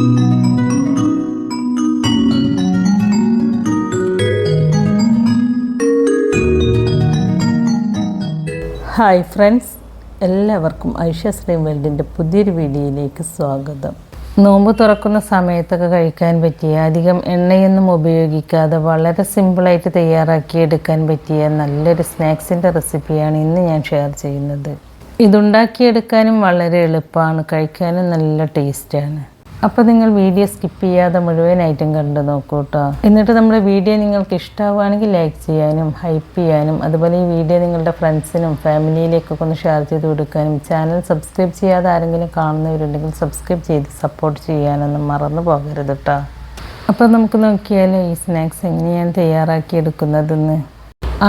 Hi friends, എല്ലാവർക്കും Aisha's dream വേൾഡിൻ്റെ പുതിയൊരു വീഡിയോയിലേക്ക് സ്വാഗതം. നോമ്പ് തുറക്കുന്ന സമയത്തൊക്കെ കഴിക്കാൻ പറ്റിയ, അധികം എണ്ണയൊന്നും ഉപയോഗിക്കാതെ വളരെ സിമ്പിളായിട്ട് തയ്യാറാക്കിയെടുക്കാൻ പറ്റിയ നല്ലൊരു സ്നാക്സിൻ്റെ റെസിപ്പിയാണ് ഇന്ന് ഞാൻ ഷെയർ ചെയ്യുന്നത്. ഇതുണ്ടാക്കിയെടുക്കാനും വളരെ എളുപ്പമാണ്, കഴിക്കാനും നല്ല ടേസ്റ്റാണ്. അപ്പോൾ നിങ്ങൾ വീഡിയോ സ്കിപ്പ് ചെയ്യാതെ മുഴുവനായിട്ടും കണ്ടു നോക്കൂ കേട്ടോ. എന്നിട്ട് നമ്മുടെ വീഡിയോ നിങ്ങൾക്ക് ഇഷ്ടമാവുകയാണെങ്കിൽ ലൈക്ക് ചെയ്യാനും ഹൈപ്പ് ചെയ്യാനും, അതുപോലെ ഈ വീഡിയോ നിങ്ങളുടെ ഫ്രണ്ട്സിനും ഫാമിലിയിലേക്കൊക്കെ ഒന്ന് ഷെയർ ചെയ്ത് കൊടുക്കാനും, ചാനൽ സബ്സ്ക്രൈബ് ചെയ്യാതെ ആരെങ്കിലും കാണുന്നവരുണ്ടെങ്കിൽ സബ്സ്ക്രൈബ് ചെയ്ത് സപ്പോർട്ട് ചെയ്യാനൊന്നും മറന്നു പോകരുത് കേട്ടോ. അപ്പോൾ നമുക്ക് നോക്കിയാലോ ഈ സ്നാക്സ് എങ്ങനെയാണ് തയ്യാറാക്കിയെടുക്കുന്നതെന്ന്.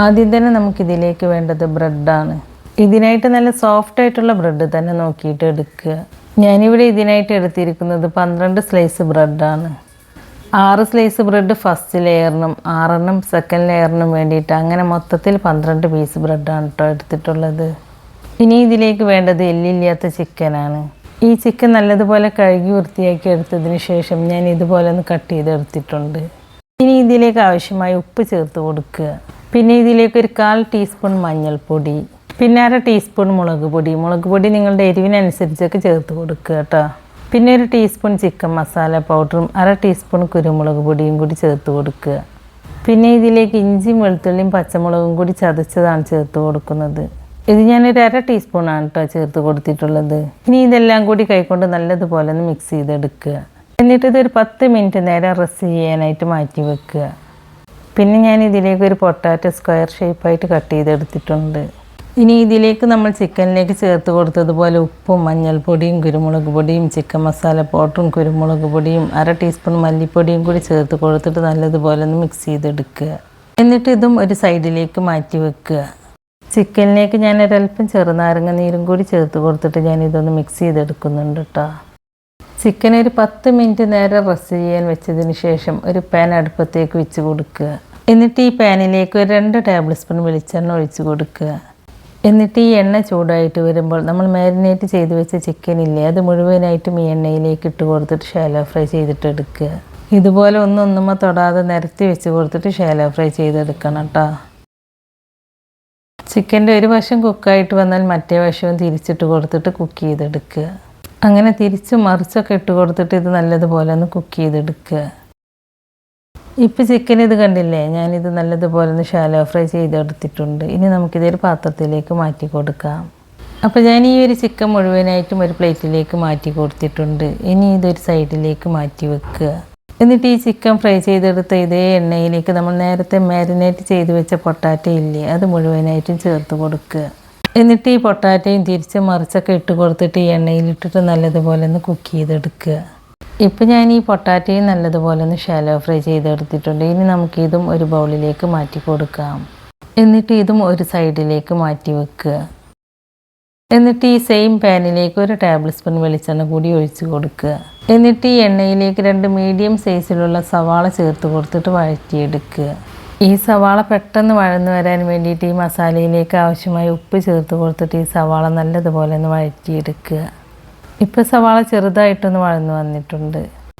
ആദ്യം തന്നെ നമുക്കിതിലേക്ക് വേണ്ടത് ബ്രെഡാണ്. ഇതിനായിട്ട് നല്ല സോഫ്റ്റായിട്ടുള്ള ബ്രെഡ് തന്നെ നോക്കിയിട്ട് എടുക്കുക. ഞാനിവിടെ ഇതിനായിട്ട് എടുത്തിരിക്കുന്നത് 12 സ്ലൈസ് ബ്രെഡാണ്. 6 സ്ലൈസ് ബ്രെഡ് ഫസ്റ്റ് ലെയറിനും 6 സെക്കൻഡ് ലെയറിനും വേണ്ടിയിട്ട്, അങ്ങനെ മൊത്തത്തിൽ 12 പീസ് ബ്രെഡാണ് കേട്ടോ എടുത്തിട്ടുള്ളത്. ഇനി ഇതിലേക്ക് വേണ്ടത് എല്ലില്ലാത്ത ചിക്കനാണ്. ഈ ചിക്കൻ നല്ലതുപോലെ കഴുകി വൃത്തിയാക്കി എടുത്തതിന് ശേഷം ഞാൻ ഇതുപോലെ ഒന്ന് കട്ട് ചെയ്തെടുത്തിട്ടുണ്ട്. ഇനി ഇതിലേക്ക് ആവശ്യമായ ഉപ്പ് ചേർത്ത് കൊടുക്കുക. പിന്നെ ഇതിലേക്ക് ഒരു 1/4 ടീസ്പൂൺ മഞ്ഞൾപ്പൊടി, പിന്നെ 1/2 ടീസ്പൂൺ മുളക് പൊടി നിങ്ങളുടെ എരിവിനനുസരിച്ചൊക്കെ ചേർത്ത് കൊടുക്കുക കേട്ടോ. പിന്നെ 1 ടീസ്പൂൺ ചിക്കൻ മസാല പൗഡറും 1/2 ടീസ്പൂൺ കുരുമുളക് പൊടിയും കൂടി ചേർത്ത് കൊടുക്കുക. പിന്നെ ഇതിലേക്ക് ഇഞ്ചിയും വെളുത്തുള്ളിയും പച്ചമുളകും കൂടി ചതച്ചതാണ് ചേർത്ത് കൊടുക്കുന്നത്. ഇത് ഞാനൊരു 1/2 ടീസ്പൂണാണ് കേട്ടോ ചേർത്ത് കൊടുത്തിട്ടുള്ളത്. ഇനി ഇതെല്ലാം കൂടി കൈകൊണ്ട് നല്ലതുപോലെ ഒന്ന് മിക്സ് ചെയ്തെടുക്കുക. എന്നിട്ട് ഇതൊരു 10 മിനിറ്റ് നേരം റെസ്റ്റ് ചെയ്യാനായിട്ട് മാറ്റി വെക്കുക. പിന്നെ ഞാൻ ഇതിലേക്ക് ഒരു പൊട്ടാറ്റോ സ്ക്വയർ ഷേപ്പായിട്ട് കട്ട് ചെയ്തെടുത്തിട്ടുണ്ട്. ഇനി ഇതിലേക്ക് നമ്മൾ ചിക്കനിലേക്ക് ചേർത്ത് കൊടുത്തതുപോലെ ഉപ്പും മഞ്ഞൾപ്പൊടിയും കുരുമുളക് പൊടിയും ചിക്കൻ മസാല പൗഡറും കുരുമുളക് പൊടിയും 1/2 ടീസ്പൂൺ മല്ലിപ്പൊടിയും കൂടി ചേർത്ത് കൊടുത്തിട്ട് നല്ലതുപോലെ ഒന്ന് മിക്സ് ചെയ്തെടുക്കുക. എന്നിട്ട് ഇതും ഒരു സൈഡിലേക്ക് മാറ്റി വെക്കുക. ചിക്കനിലേക്ക് ഞാൻ ഒരല്പം ചെറുനാരങ്ങ നീരും കൂടി ചേർത്ത് കൊടുത്തിട്ട് ഞാൻ ഇതൊന്ന് മിക്സ് ചെയ്തെടുക്കുന്നുണ്ട് കേട്ടോ. ചിക്കൻ ഒരു 10 മിനിറ്റ് നേരം റെസ്റ്റ് ചെയ്യാൻ വെച്ചതിന് ശേഷം ഒരു പാൻ അടുപ്പത്തേക്ക് വെച്ച് കൊടുക്കുക. എന്നിട്ട് ഈ പാനിലേക്ക് ഒരു 2 ടേബിൾ സ്പൂൺ വെളിച്ചെണ്ണ ഒഴിച്ച് കൊടുക്കുക. എന്നിട്ട് ഈ എണ്ണ ചൂടായിട്ട് വരുമ്പോൾ നമ്മൾ മാരിനേറ്റ് ചെയ്ത് വെച്ച ചിക്കൻ ഇല്ലേ, അത് മുഴുവനായിട്ടും ഈ എണ്ണയിലേക്ക് ഇട്ട് കൊടുത്തിട്ട് ഷാലോ ഫ്രൈ ചെയ്തിട്ട് എടുക്കുക. ഇതുപോലെ ഒന്നൊന്നുമ തൊടാതെ നിരത്തി വെച്ച് കൊടുത്തിട്ട് ഷാലോ ഫ്രൈ ചെയ്തെടുക്കണം കേട്ടോ. ചിക്കൻ്റെ ഒരു വശം കുക്കായിട്ട് വന്നാൽ മറ്റേ വശവും തിരിച്ചിട്ട് കൊടുത്തിട്ട് കുക്ക് ചെയ്തെടുക്കുക. അങ്ങനെ തിരിച്ച് മറിച്ചൊക്കെ ഇട്ട് കൊടുത്തിട്ട് ഇത് നല്ലതുപോലെ ഒന്ന് കുക്ക് ചെയ്തെടുക്കുക. ഇപ്പോൾ ചിക്കൻ ഇത് കണ്ടില്ലേ, ഞാനിത് നല്ലതുപോലെ ഒന്ന് ഷാലോ ഫ്രൈ ചെയ്തെടുത്തിട്ടുണ്ട്. ഇനി നമുക്കിതൊരു പാത്രത്തിലേക്ക് മാറ്റി കൊടുക്കാം. അപ്പോൾ ഞാൻ ഈ ഒരു ചിക്കൻ മുഴുവനായിട്ടും ഒരു പ്ലേറ്റിലേക്ക് മാറ്റി കൊടുത്തിട്ടുണ്ട്. ഇനി ഇതൊരു സൈഡിലേക്ക് മാറ്റി വെക്കുക. എന്നിട്ട് ഈ ചിക്കൻ ഫ്രൈ ചെയ്തെടുത്ത ഇതേ എണ്ണയിലേക്ക് നമ്മൾ നേരത്തെ മാരിനേറ്റ് ചെയ്ത് വെച്ച പൊട്ടാറ്റോ ഇല്ലേ, അത് മുഴുവനായിട്ടും ചേർത്ത് കൊടുക്കുക. എന്നിട്ട് ഈ പൊട്ടാറ്റോയും തിരിച്ച് മറിച്ചൊക്കെ ഇട്ട് കൊടുത്തിട്ട് ഈ എണ്ണയിലിട്ടിട്ട് നല്ലതുപോലെ ഒന്ന് കുക്ക് ചെയ്തെടുക്കുക. ഇപ്പോൾ ഞാൻ ഈ പൊട്ടാറ്റോയും നല്ലതുപോലെ ഒന്ന് ഷാലോ ഫ്രൈ ചെയ്തെടുത്തിട്ടുണ്ട്. ഇനി നമുക്കിതും ഒരു ബൗളിലേക്ക് മാറ്റി കൊടുക്കാം. എന്നിട്ട് ഇതും ഒരു സൈഡിലേക്ക് മാറ്റി വെക്കുക. എന്നിട്ട് ഈ സെയിം പാനിലേക്ക് ഒരു ടേബിൾ സ്പൂൺ വെളിച്ചെണ്ണ കൂടി ഒഴിച്ച് കൊടുക്കുക. എന്നിട്ട് ഈ എണ്ണയിലേക്ക് 2 മീഡിയം സൈസിലുള്ള സവാള ചേർത്ത് കൊടുത്തിട്ട് വഴറ്റിയെടുക്കുക. ഈ സവാള പെട്ടെന്ന് വഴന്നു വരാൻ വേണ്ടിയിട്ട് ഈ മസാലയിലേക്ക് ആവശ്യമായ ഉപ്പ് ചേർത്ത് കൊടുത്തിട്ട് ഈ സവാള നല്ലതുപോലെ ഒന്ന് വഴറ്റിയെടുക്കുക. ഇപ്പോൾ സവാള ചെറുതായിട്ടൊന്ന് വഴന്നു വന്നിട്ടുണ്ട്.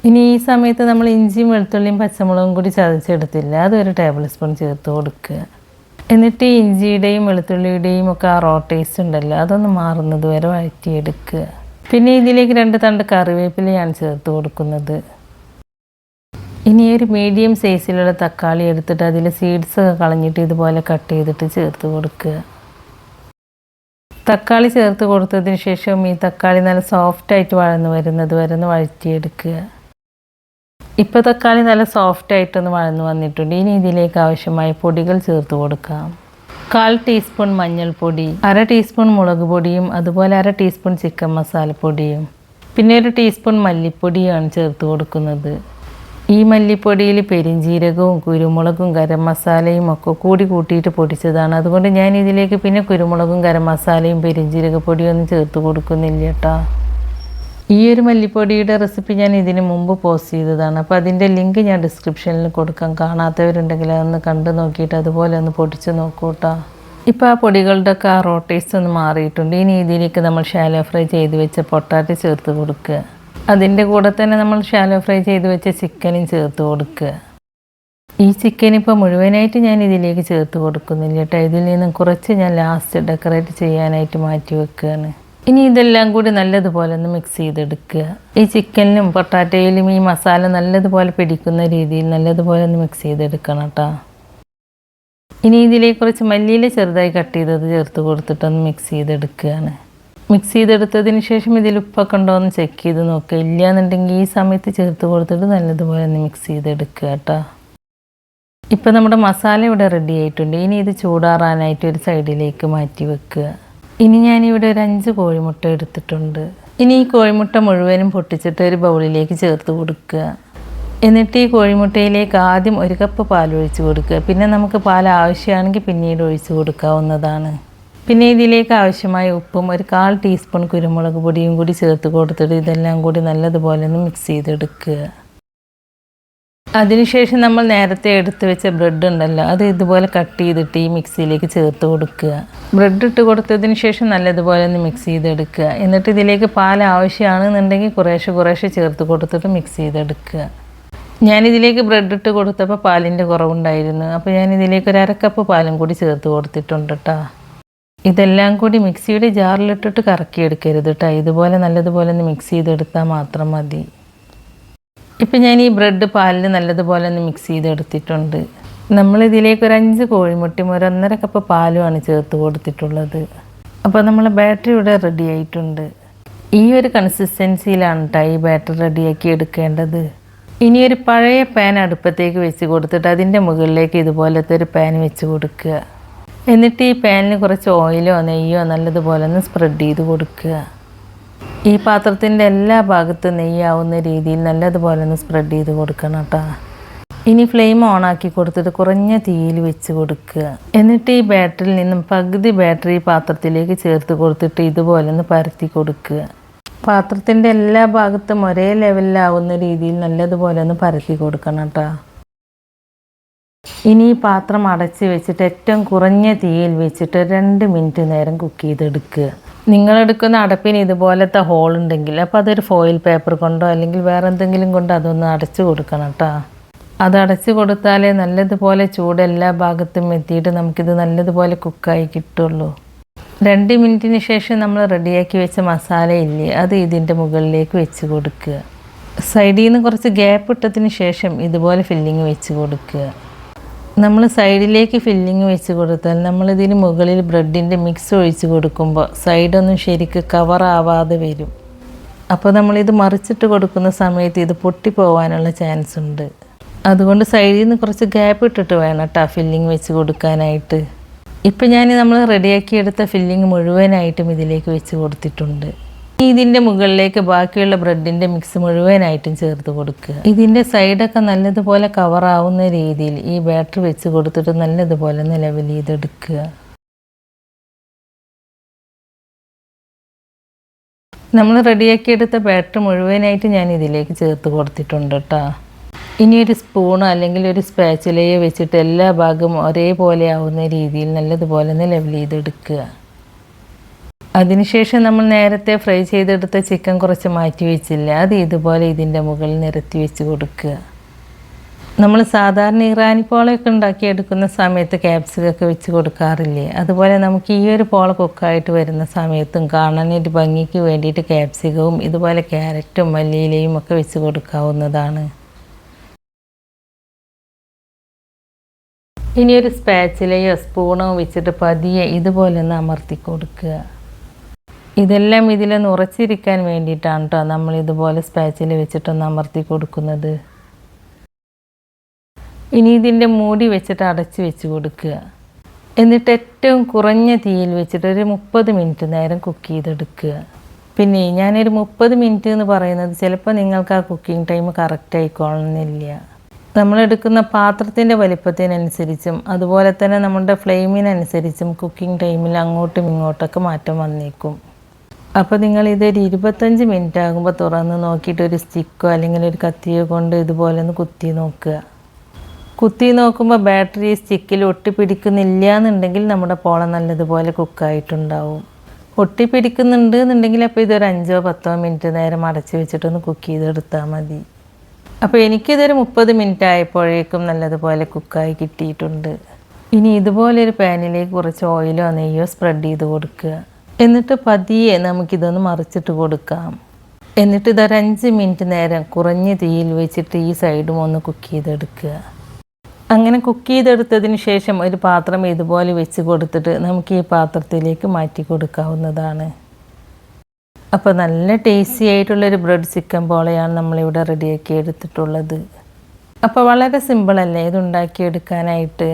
ഇനി ഈ സമയത്ത് നമ്മൾ ഇഞ്ചിയും വെളുത്തുള്ളിയും പച്ചമുളകും കൂടി ചതച്ചെടുത്തില്ല, അതൊരു ടേബിൾ സ്പൂൺ ചേർത്ത് കൊടുക്കുക. എന്നിട്ട് ഈ ഇഞ്ചിയുടെയും വെളുത്തുള്ളിയുടെയും ഒക്കെ ആ റോ ടേസ്റ്റ് ഉണ്ടല്ലോ, അതൊന്ന് മാറുന്നത് വരെ വഴറ്റിയെടുക്കുക. പിന്നെ ഇതിലേക്ക് 2 തണ്ട് കറിവേപ്പിലയാണ് ചേർത്ത് കൊടുക്കുന്നത്. ഇനി ഒരു മീഡിയം സൈസിലുള്ള തക്കാളി എടുത്തിട്ട് അതിൽ സീഡ്സ് ഒക്കെ കളഞ്ഞിട്ട് ഇതുപോലെ കട്ട് ചെയ്തിട്ട് ചേർത്ത് കൊടുക്കുക. തക്കാളി ചേർത്ത് കൊടുത്തതിന് ശേഷം ഈ തക്കാളി നല്ല സോഫ്റ്റായിട്ട് വഴന്ന് വരുന്നത് വരെ ഒന്ന് വഴറ്റിയെടുക്കുക. ഇപ്പോൾ തക്കാളി നല്ല സോഫ്റ്റായിട്ടൊന്ന് വഴന്ന് വന്നിട്ടുണ്ട്. ഇനി ഇതിലേക്ക് ആവശ്യമായ പൊടികൾ ചേർത്ത് കൊടുക്കാം. 1/4 ടീസ്പൂൺ മഞ്ഞൾപ്പൊടി, 1/2 ടീസ്പൂൺ മുളക് പൊടിയും, അതുപോലെ 1/2 ടീസ്പൂൺ ചിക്കൻ മസാലപ്പൊടിയും, പിന്നെ 1 ടീസ്പൂൺ മല്ലിപ്പൊടിയാണ് ചേർത്ത് കൊടുക്കുന്നത്. ഈ മല്ലിപ്പൊടിയിൽ പെരിഞ്ജീരകവും കുരുമുളകും ഗരം മസാലയും ഒക്കെ കൂടി കൂട്ടിയിട്ട് പൊടിച്ചതാണ്. അതുകൊണ്ട് ഞാൻ ഇതിലേക്ക് പിന്നെ കുരുമുളകും ഗരം മസാലയും പെരിഞ്ജീരകപ്പൊടിയൊന്നും ചേർത്ത് കൊടുക്കുന്നില്ല കേട്ടോ. ഈ ഒരു മല്ലിപ്പൊടിയുടെ റെസിപ്പി ഞാൻ ഇതിന് മുമ്പ് പോസ്റ്റ് ചെയ്തതാണ്. അപ്പോൾ അതിൻ്റെ ലിങ്ക് ഞാൻ ഡിസ്ക്രിപ്ഷനിൽ കൊടുക്കാം. കാണാത്തവരുണ്ടെങ്കിൽ അതൊന്ന് കണ്ടു നോക്കിയിട്ട് അതുപോലെ ഒന്ന് പൊടിച്ച് നോക്കൂ കേട്ടോ. ഇപ്പോൾ ആ പൊടികളുടെ ഒക്കെ ആ റോ ടേസ്റ്റ് ഒന്ന് മാറിയിട്ടുണ്ട്. ഇനി ഇതിലേക്ക് നമ്മൾ ഷാലോ ഫ്രൈ ചെയ്ത് വെച്ച പൊട്ടാറ്റോ ചേർത്ത് കൊടുക്കുക. അതിൻ്റെ കൂടെ തന്നെ നമ്മൾ ഷാലോ ഫ്രൈ ചെയ്ത് വെച്ച ചിക്കനും ചേർത്ത് കൊടുക്കുക. ഈ ചിക്കൻ ഇപ്പോൾ മുഴുവനായിട്ട് ഞാൻ ഇതിലേക്ക് ചേർത്ത് കൊടുക്കുന്നില്ല കേട്ടോ. ഇതിൽ നിന്നും കുറച്ച് ഞാൻ ലാസ്റ്റ് ഡെക്കറേറ്റ് ചെയ്യാനായിട്ട് മാറ്റി വെക്കുകയാണ്. ഇനി ഇതെല്ലാം കൂടി നല്ലതുപോലെ ഒന്ന് മിക്സ് ചെയ്തെടുക്കുക. ഈ ചിക്കനിലും പൊട്ടാറ്റോയിലും ഈ മസാല നല്ലതുപോലെ പിടിക്കുന്ന രീതിയിൽ നല്ലതുപോലെ ഒന്ന് മിക്സ് ചെയ്തെടുക്കണം കേട്ടോ. ഇനി ഇതിലേക്ക് കുറച്ച് മല്ലിയില ചെറുതായി കട്ട് ചെയ്തത് ചേർത്ത് കൊടുത്തിട്ടൊന്ന് മിക്സ് ചെയ്തെടുക്കുകയാണ്. മിക്സ് ചെയ്തെടുത്തതിന് ശേഷം ഇതിൽ ഉപ്പൊക്കെ ഉണ്ടോ എന്ന് ചെക്ക് ചെയ്ത് നോക്കുക. ഇല്ലയെന്നുണ്ടെങ്കിൽ ഈ സമയത്ത് ചേർത്ത് കൊടുത്തിട്ട് നല്ലതുപോലെ ഒന്ന് മിക്സ് ചെയ്തെടുക്കുക കേട്ടോ. ഇപ്പോൾ നമ്മുടെ മസാല ഇവിടെ റെഡി ആയിട്ടുണ്ട്. ഇനി ഇത് ചൂടാറാനായിട്ട് ഒരു സൈഡിലേക്ക് മാറ്റി വെക്കുക. ഇനി ഞാനിവിടെ ഒരു 5 കോഴിമുട്ട എടുത്തിട്ടുണ്ട്. ഇനി ഈ കോഴിമുട്ട മുഴുവനും പൊട്ടിച്ചിട്ട് ഒരു ബൗളിലേക്ക് ചേർത്ത് കൊടുക്കുക. എന്നിട്ട് ഈ കോഴിമുട്ടയിലേക്ക് ആദ്യം 1 കപ്പ് പാൽ ഒഴിച്ച് കൊടുക്കുക. പിന്നെ നമുക്ക് പാൽ ആവശ്യമാണെങ്കിൽ പിന്നീട് ഒഴിച്ച് കൊടുക്കാവുന്നതാണ്. പിന്നെ ഇതിലേക്ക് ആവശ്യമായ ഉപ്പും 1/4 ടീസ്പൂൺ കുരുമുളക് പൊടിയും കൂടി ചേർത്ത് കൊടുത്തിട്ട് ഇതെല്ലാം കൂടി നല്ലതുപോലെ ഒന്ന് മിക്സ് ചെയ്തെടുക്കുക. അതിനുശേഷം നമ്മൾ നേരത്തെ എടുത്ത് വെച്ച ബ്രെഡ് ഉണ്ടല്ലോ, അത് ഇതുപോലെ കട്ട് ചെയ്തിട്ട് ഈ മിക്സിയിലേക്ക് ചേർത്ത് കൊടുക്കുക. ബ്രെഡ് ഇട്ട് കൊടുത്തതിന് ശേഷം നല്ലതുപോലെ ഒന്ന് മിക്സ് ചെയ്തെടുക്കുക. എന്നിട്ട് ഇതിലേക്ക് പാൽ ആവശ്യമാണെന്നുണ്ടെങ്കിൽ കുറേശ്ശെ ചേർത്ത് കൊടുത്തിട്ട് മിക്സ് ചെയ്തെടുക്കുക. ഞാനിതിലേക്ക് ബ്രെഡ് ഇട്ട് കൊടുത്തപ്പോൾ പാലിൻ്റെ കുറവുണ്ടായിരുന്നു. അപ്പോൾ ഞാനിതിലേക്ക് ഒരു 1/2 കപ്പ് പാലും കൂടി ചേർത്ത് കൊടുത്തിട്ടുണ്ട് കേട്ടോ. ഇതെല്ലാം കൂടി മിക്സിയുടെ ജാറിലിട്ടിട്ട് കറക്കിയെടുക്കരുത് കേട്ടോ. ഇതുപോലെ നല്ലതുപോലെ ഒന്ന് മിക്സ് ചെയ്തെടുത്താൽ മാത്രം മതി. ഇപ്പം ഞാൻ ഈ ബ്രെഡ് പാലിൽ നല്ലതുപോലെ ഒന്ന് മിക്സ് ചെയ്തെടുത്തിട്ടുണ്ട്. നമ്മളിതിലേക്ക് ഒരു 5 കോഴിമുട്ടയും ഒരു 1.5 കപ്പ് പാലുമാണ് ചേർത്ത് കൊടുത്തിട്ടുള്ളത്. അപ്പോൾ നമ്മളെ ബാറ്ററി ഇവിടെ റെഡി ആയിട്ടുണ്ട്. ഈ ഒരു കൺസിസ്റ്റൻസിയിലാണ് കേട്ടോ ഈ ബാറ്ററി റെഡിയാക്കി എടുക്കേണ്ടത്. ഇനി ഒരു പഴയ പാൻ അടുപ്പത്തേക്ക് വെച്ച് കൊടുത്തിട്ട് അതിൻ്റെ മുകളിലേക്ക് ഇതുപോലത്തെ ഒരു പാൻ വെച്ച് കൊടുക്കുക. എന്നിട്ട് ഈ പാനിൽ കുറച്ച് ഓയിലോ നെയ്യോ നല്ലതുപോലെ ഒന്ന് സ്പ്രെഡ് ചെയ്ത് കൊടുക്കുക. ഈ പാത്രത്തിൻ്റെ എല്ലാ ഭാഗത്തും നെയ്യാവുന്ന രീതിയിൽ നല്ലതുപോലെ ഒന്ന് സ്പ്രെഡ് ചെയ്ത് കൊടുക്കണം കേട്ടോ. ഇനി ഫ്ലെയിം ഓണാക്കി കൊടുത്തിട്ട് കുറഞ്ഞ തീയിൽ വെച്ച് കൊടുക്കുക. എന്നിട്ട് ഈ ബാറ്ററിയിൽ നിന്നും പകുതി ബാറ്ററി പാത്രത്തിലേക്ക് ചേർത്ത് കൊടുത്തിട്ട് ഇതുപോലെ ഒന്ന് പരത്തി കൊടുക്കുക. പാത്രത്തിൻ്റെ എല്ലാ ഭാഗത്തും ഒരേ ലെവലിലാവുന്ന രീതിയിൽ നല്ലതുപോലെ ഒന്ന് പരത്തി കൊടുക്കണം കേട്ടോ. ഇനി ഈ പാത്രം അടച്ച് വെച്ചിട്ട് ഏറ്റവും കുറഞ്ഞ തീയിൽ വെച്ചിട്ട് 2 മിനിറ്റ് നേരം കുക്ക് ചെയ്തെടുക്കുക. നിങ്ങളെടുക്കുന്ന അടപ്പിന് ഇതുപോലത്തെ ഹോൾ ഉണ്ടെങ്കിൽ അപ്പോൾ അതൊരു ഫോയിൽ പേപ്പർ കൊണ്ടോ അല്ലെങ്കിൽ വേറെ എന്തെങ്കിലും കൊണ്ടോ അതൊന്ന് അടച്ച് കൊടുക്കണം കേട്ടോ. അത് അടച്ച് കൊടുത്താലേ നല്ലതുപോലെ ചൂട് എല്ലാ ഭാഗത്തും എത്തിയിട്ട് നമുക്കിത് നല്ലതുപോലെ കുക്കായി കിട്ടുള്ളൂ. 2 മിനിറ്റിന് ശേഷം നമ്മൾ റെഡിയാക്കി വെച്ച മസാല ഇല്ലേ, അത് ഇതിൻ്റെ മുകളിലേക്ക് വെച്ച് കൊടുക്കുക. സൈഡിൽ നിന്ന് കുറച്ച് ഗ്യാപ്പ് ഇട്ടതിന് ശേഷം ഇതുപോലെ ഫില്ലിങ് വെച്ച് കൊടുക്കുക. നമ്മൾ സൈഡിലേക്ക് ഫില്ലിങ് വെച്ച് കൊടുത്താൽ നമ്മളിതിന് മുകളിൽ ബ്രെഡിൻ്റെ മിക്സ് ഒഴിച്ച് കൊടുക്കുമ്പോൾ സൈഡൊന്നും ശരിക്ക് കവറാവാതെ വരും. അപ്പോൾ നമ്മളിത് മറിച്ചിട്ട് കൊടുക്കുന്ന സമയത്ത് ഇത് പൊട്ടിപ്പോവാനുള്ള ചാൻസ് ഉണ്ട്. അതുകൊണ്ട് സൈഡിൽ നിന്ന് കുറച്ച് ഗ്യാപ്പ് ഇട്ടിട്ട് വേണം കേട്ടോ ഫില്ലിങ് വെച്ച് കൊടുക്കാനായിട്ട്. ഇപ്പം നമ്മൾ റെഡിയാക്കിയെടുത്ത ഫില്ലിങ് മുഴുവനായിട്ടും ഇതിലേക്ക് വെച്ച് കൊടുത്തിട്ടുണ്ട്. ഇതിൻ്റെ മുകളിലേക്ക് ബാക്കിയുള്ള ബ്രെഡിൻ്റെ മിക്സ് മുഴുവനായിട്ടും ചേർത്ത് കൊടുക്കുക. ഇതിൻ്റെ സൈഡൊക്കെ നല്ലതുപോലെ കവറാവുന്ന രീതിയിൽ ഈ ബാറ്റർ വെച്ച് കൊടുത്തിട്ട് നല്ലതുപോലെ ഒന്ന് ലെവൽ ചെയ്തെടുക്കുക. നമ്മൾ റെഡിയാക്കിയെടുത്ത ബാറ്റർ മുഴുവനായിട്ട് ഞാൻ ഇതിലേക്ക് ചേർത്ത് കൊടുത്തിട്ടുണ്ട് കേട്ടോ. ഇനി ഒരു സ്പൂണോ അല്ലെങ്കിൽ ഒരു സ്പാച്ചുലയോ വെച്ചിട്ട് എല്ലാ ഭാഗവും ഒരേപോലെ ആവുന്ന രീതിയിൽ നല്ലതുപോലെ ഒന്ന് ലെവൽ ചെയ്തെടുക്കുക. അതിനുശേഷം നമ്മൾ നേരത്തെ ഫ്രൈ ചെയ്തെടുത്ത ചിക്കൻ കുറച്ച് മാറ്റി വെച്ചില്ല, അത് ഇതുപോലെ ഇതിൻ്റെ മുകളിൽ നിരത്തി വെച്ച് കൊടുക്കുക. നമ്മൾ സാധാരണ ഇറാനി പോളയൊക്കെ ഉണ്ടാക്കിയെടുക്കുന്ന സമയത്ത് ക്യാപ്സിക്കൊക്കെ വെച്ച് കൊടുക്കാറില്ലേ, അതുപോലെ നമുക്ക് ഈ ഒരു പോള കുക്കായിട്ട് വരുന്ന സമയത്തും കാണാനൊരു ഭംഗിക്ക് വേണ്ടിയിട്ട് ക്യാപ്സിക്കവും ഇതുപോലെ ക്യാരറ്റും മല്ലിയിലയും ഒക്കെ വെച്ച് കൊടുക്കാവുന്നതാണ്. ഇനി ഒരു സ്പാച്ചിലയോ സ്പൂണോ വെച്ചിട്ട് പതിയെ ഇതുപോലെ ഒന്ന് അമർത്തി കൊടുക്കുക. ഇതെല്ലാം ഇതിലൊന്ന് ഉറച്ചിരിക്കാൻ വേണ്ടിയിട്ടാണ് കേട്ടോ നമ്മൾ ഇതുപോലെ സ്പാച്ചിൽ വെച്ചിട്ടൊന്ന് അമർത്തി കൊടുക്കുന്നത്. ഇനി ഇതിൻ്റെ മൂടി വെച്ചിട്ട് അടച്ച് വെച്ച് കൊടുക്കുക. എന്നിട്ട് ഏറ്റവും കുറഞ്ഞ തീയിൽ വെച്ചിട്ട് ഒരു 30 മിനിറ്റ് നേരം കുക്ക് ചെയ്തെടുക്കുക. പിന്നെ ഞാനൊരു 30 മിനിറ്റ് എന്ന് പറയുന്നത് ചിലപ്പോൾ നിങ്ങൾക്ക് ആ കുക്കിംഗ് ടൈം കറക്റ്റ് ആയിക്കോളണമെന്നില്ല. നമ്മളെടുക്കുന്ന പാത്രത്തിൻ്റെ വലിപ്പത്തിനനുസരിച്ചും അതുപോലെ തന്നെ നമ്മുടെ ഫ്ലെയിമിനനുസരിച്ചും കുക്കിംഗ് ടൈമിൽ അങ്ങോട്ടും ഇങ്ങോട്ടൊക്കെ മാറ്റം വന്നേക്കും. അപ്പോൾ നിങ്ങളിതൊരു 25 മിനിറ്റ് ആകുമ്പോൾ തുറന്ന് നോക്കിയിട്ട് ഒരു സ്റ്റിക്കോ അല്ലെങ്കിൽ ഒരു കത്തിയോ കൊണ്ട് ഇതുപോലെ ഒന്ന് കുത്തി നോക്കുക. കുത്തി നോക്കുമ്പോൾ ബാറ്ററി സ്റ്റിക്കിൽ ഒട്ടിപ്പിടിക്കുന്നില്ല എന്നുണ്ടെങ്കിൽ നമ്മുടെ പോള നല്ലതുപോലെ കുക്കായിട്ടുണ്ടാവും. ഒട്ടിപ്പിടിക്കുന്നുണ്ട് എന്നുണ്ടെങ്കിൽ അപ്പോൾ ഇതൊരു 5-10 മിനിറ്റ് നേരം അടച്ച് വെച്ചിട്ടൊന്ന് കുക്ക് ചെയ്തെടുത്താൽ മതി. അപ്പോൾ എനിക്കിതൊരു 30 മിനിറ്റ് ആയപ്പോഴേക്കും നല്ലതുപോലെ കുക്കായി കിട്ടിയിട്ടുണ്ട്. ഇനി ഇതുപോലൊരു പാനിലേക്ക് കുറച്ച് ഓയിലോ നെയ്യോ സ്പ്രെഡ് ചെയ്ത് കൊടുക്കുക. എന്നിട്ട് പതിയെ നമുക്കിതൊന്ന് മറിച്ചിട്ട് കൊടുക്കാം. എന്നിട്ട് ഇതൊരു 5 മിനിറ്റ് നേരം കുറഞ്ഞ തീയിൽ വെച്ചിട്ട് ഈ സൈഡും ഒന്ന് കുക്ക് ചെയ്തെടുക്കുക. അങ്ങനെ കുക്ക് ചെയ്തെടുത്തതിന് ശേഷം ഒരു പാത്രം ഇതുപോലെ വെച്ച് കൊടുത്തിട്ട് നമുക്ക് ഈ പാത്രത്തിലേക്ക് മാറ്റി കൊടുക്കാവുന്നതാണ്. അപ്പോൾ നല്ല ടേസ്റ്റി ആയിട്ടുള്ളൊരു ബ്രെഡ് ചിക്കൻ പോളയാണ് നമ്മളിവിടെ റെഡിയാക്കി എടുത്തിട്ടുള്ളത്. അപ്പോൾ വളരെ സിമ്പിളല്ലേ ഇതുണ്ടാക്കിയെടുക്കാനായിട്ട്.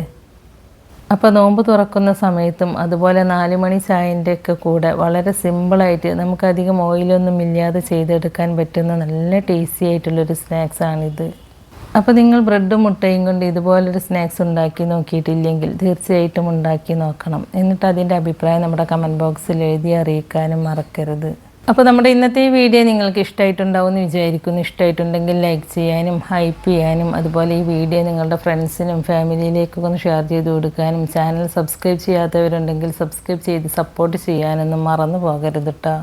അപ്പോൾ നോമ്പ് തുറക്കുന്ന സമയത്തും അതുപോലെ 4 മണി ചായൻ്റെ ഒക്കെ കൂടെ വളരെ സിമ്പിളായിട്ട് നമുക്കധികം ഓയിലൊന്നും ഇല്ലാതെ ചെയ്തെടുക്കാൻ പറ്റുന്ന നല്ല ടേസ്റ്റി ആയിട്ടുള്ളൊരു സ്നാക്സാണിത്. അപ്പോൾ നിങ്ങൾ ബ്രെഡും മുട്ടയും കൊണ്ട് ഇതുപോലൊരു സ്നാക്സ് ഉണ്ടാക്കി നോക്കിയിട്ടില്ലെങ്കിൽ തീർച്ചയായിട്ടും ഉണ്ടാക്കി നോക്കണം. എന്നിട്ട് അതിൻ്റെ അഭിപ്രായം നമ്മുടെ കമൻറ്റ് ബോക്സിൽ എഴുതി അറിയിക്കാനും മറക്കരുത്. അപ്പോൾ നമ്മുടെ ഇന്നത്തെ ഈ വീഡിയോ നിങ്ങൾക്ക് ഇഷ്ടമായിട്ടുണ്ടാവും എന്ന് വിചാരിക്കുന്നു. ഇഷ്ടമായിട്ടുണ്ടെങ്കിൽ ലൈക്ക് ചെയ്യാനും ഹൈപ്പ് ചെയ്യാനും അതുപോലെ ഈ വീഡിയോ നിങ്ങളുടെ ഫ്രണ്ട്സിനും ഫാമിലിയിലേക്കൊക്കെ ഒന്ന് ഷെയർ ചെയ്ത് കൊടുക്കാനും ചാനൽ സബ്സ്ക്രൈബ് ചെയ്യാത്തവരുണ്ടെങ്കിൽ സബ്സ്ക്രൈബ് ചെയ്ത് സപ്പോർട്ട് ചെയ്യാനൊന്നും മറന്നു പോകരുത് കേട്ടോ.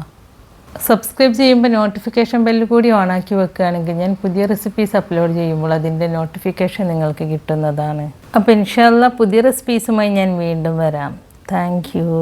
സബ്സ്ക്രൈബ് ചെയ്യുമ്പോൾ നോട്ടിഫിക്കേഷൻ ബെല്ല് കൂടി ഓണാക്കി വെക്കുകയാണെങ്കിൽ ഞാൻ പുതിയ റെസിപ്പീസ് അപ്ലോഡ് ചെയ്യുമ്പോൾ അതിൻ്റെ നോട്ടിഫിക്കേഷൻ നിങ്ങൾക്ക് കിട്ടുന്നതാണ്. അപ്പോൾ ഇൻഷാ അല്ലാഹ് പുതിയ റെസിപ്പീസുമായി ഞാൻ വീണ്ടും വരാം. Thank you.